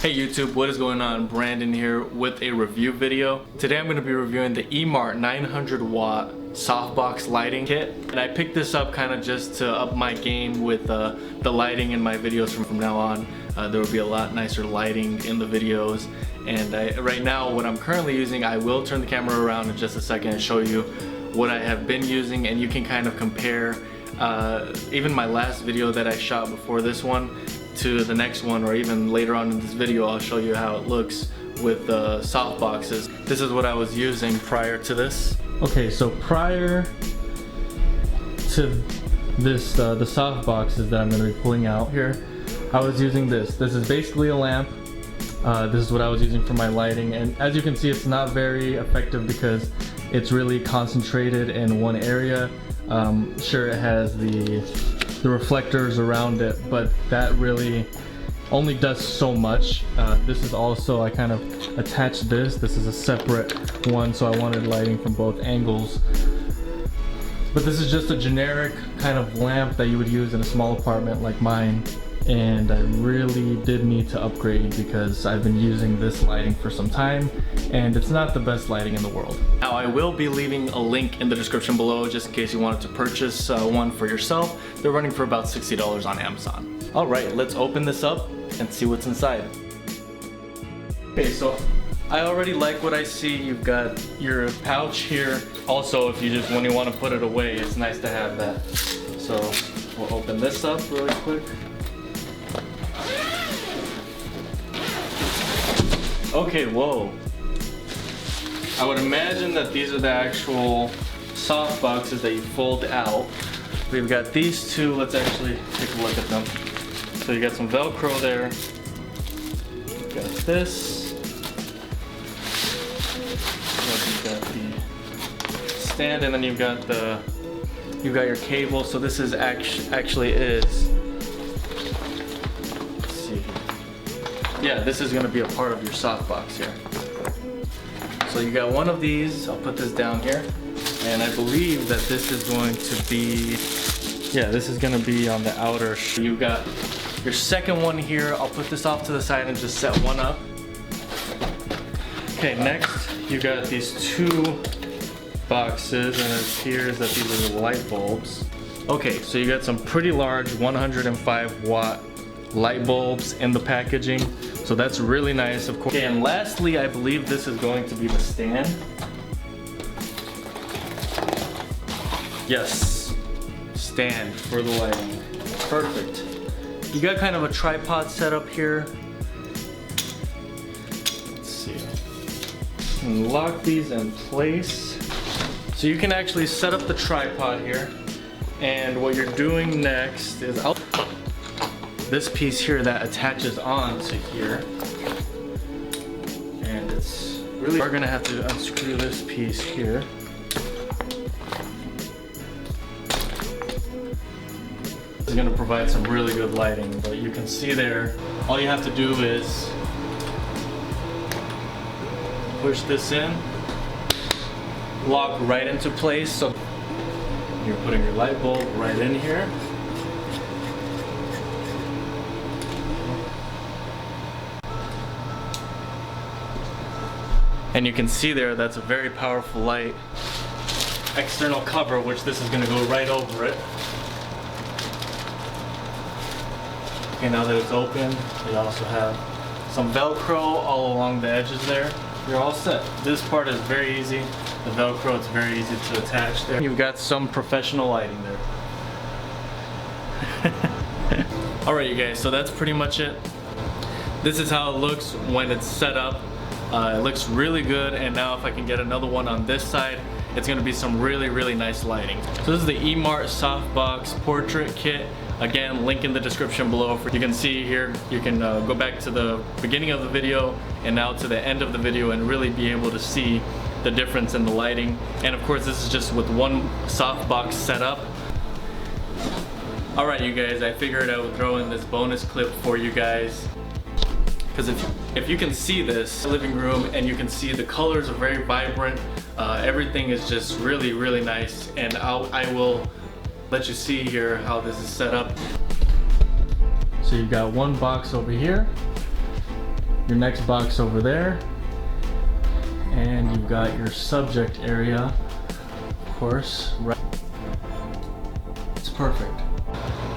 Hey YouTube, what is going on? Brandon here with a review video. Today I'm going to be reviewing the Emart 900 watt softbox lighting kit. And I picked this up kind of just to up my game with the lighting in my videos from now on. There will be a lot nicer lighting in the videos. And right now what I'm currently using, I will turn the camera around in just a second and show you what I have been using, and you can kind of compare even my last video that I shot before this one to the next one, or even later on in this video I'll show you how it looks with the soft boxes. This is what I was using prior to this. Okay, so prior to this, the soft boxes that I'm going to be pulling out here, I was using this. This is basically a lamp. This is what I was using for my lighting, and as you can see, it's not very effective because it's really concentrated in one area. Sure, it has the reflectors around it, but that really only does so much. This is also, I kind of attached this. This is a separate one, so I wanted lighting from both angles. But this is just a generic kind of lamp that you would use in a small apartment like mine. And I really did need to upgrade because I've been using this lighting for some time and it's not the best lighting in the world. Now I will be leaving a link in the description below just in case you wanted to purchase one for yourself. They're running for about $60 on Amazon. Alright, let's open this up and see what's inside. Okay, so I already like what I see. You've got your pouch here. Also, if you just, when you want to put it away, it's nice to have that. So we'll open this up really quick. Okay, whoa. I would imagine that these are the actual soft boxes that you fold out. We've got these two. Let's actually take a look at them. So you got some Velcro there. You've got this. You've got the stand, and then you've got your cable. So this is actually is. Yeah, this is going to be a part of your softbox here. So you got one of these. I'll put this down here. And I believe that this is going to be, yeah, this is going to be on the outer. You got your second one here. I'll put this off to the side and just set one up. Okay, next you got these two boxes, and it appears that these are the light bulbs. Okay, so you got some pretty large 105 watt light bulbs in the packaging, so that's really nice, of course. Okay, and lastly, I believe this is going to be the stand. Yes, stand for the lighting. Perfect. You got kind of a tripod set up here. Let's see. And lock these in place. So you can actually set up the tripod here, and what you're doing next is this piece here that attaches on to here, and it's really, we're gonna have to unscrew this piece here. This is gonna provide some really good lighting, but you can see there, all you have to do is push this in, lock right into place. So you're putting your light bulb right in here. And you can see there, that's a very powerful light. External cover, which this is gonna go right over it. Okay, now that it's open, we also have some Velcro all along the edges there. You're all set. This part is very easy. The Velcro, it's very easy to attach there. You've got some professional lighting there. Alright you guys, so that's pretty much it. This is how it looks when it's set up. It looks really good, and now if I can get another one on this side, it's going to be some really nice lighting. So this is the Emart Softbox Portrait Kit. Again, link in the description below. You can see here, you can go back to the beginning of the video and now to the end of the video and really be able to see the difference in the lighting. And of course, this is just with one softbox setup. Alright you guys, I figured I would throw in this bonus clip for you guys. Because if you can see this living room, and you can see the colors are very vibrant, everything is just really nice, and I will let you see here how this is set up. So you've got one box over here, your next box over there, and you've got your subject area, of course, right. It's perfect.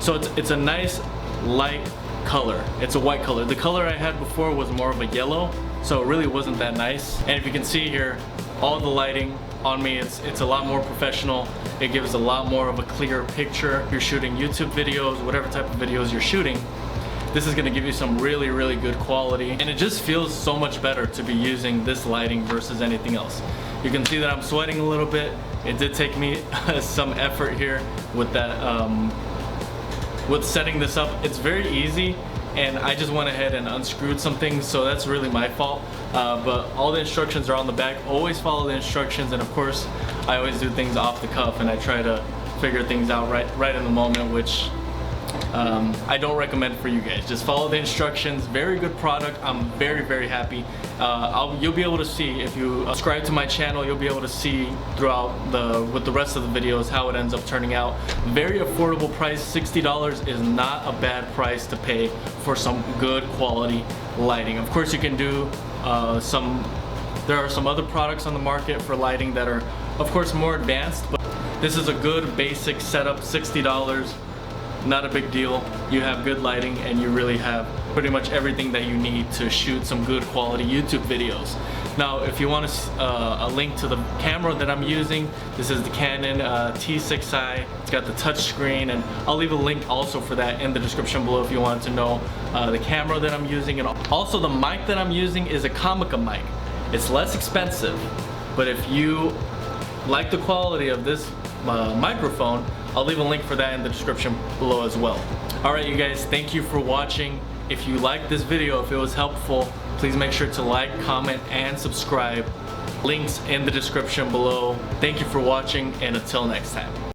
So it's a nice light color. It's a white color. The color I had before was more of a yellow, so it really wasn't that nice. And if you can see here, all the lighting on me, it's a lot more professional. It gives a lot more of a clear picture. If you're shooting YouTube videos, whatever type of videos you're shooting, this is gonna give you some really, really good quality. And it just feels so much better to be using this lighting versus anything else. You can see that I'm sweating a little bit. It did take me some effort here with that, with setting this up. It's very easy, and I just went ahead and unscrewed some things, so that's really my fault. But all the instructions are on the back. Always follow the instructions, and of course, I always do things off the cuff, and I try to figure things out right in the moment, which I don't recommend for you guys. Just follow the instructions. Very good product. I'm very, very happy. You'll be able to see, if you subscribe to my channel, you'll be able to see throughout with the rest of the videos how it ends up turning out. Very affordable price. $60 is not a bad price to pay for some good quality lighting. Of course, you can do there are some other products on the market for lighting that are, of course, more advanced, but this is a good basic setup. $60. Not a big deal. You have good lighting, and you really have pretty much everything that you need to shoot some good quality YouTube videos. Now, if you want a link to the camera that I'm using, this is the Canon T6i. It's got the touch screen, and I'll leave a link also for that in the description below if you want to know the camera that I'm using. And also the mic that I'm using is a Comica mic. It's less expensive, but if you like the quality of this microphone, I'll leave a link for that in the description below as well. Alright, you guys, thank you for watching. If you liked this video, if it was helpful, please make sure to like, comment, and subscribe. Links in the description below. Thank you for watching, and until next time.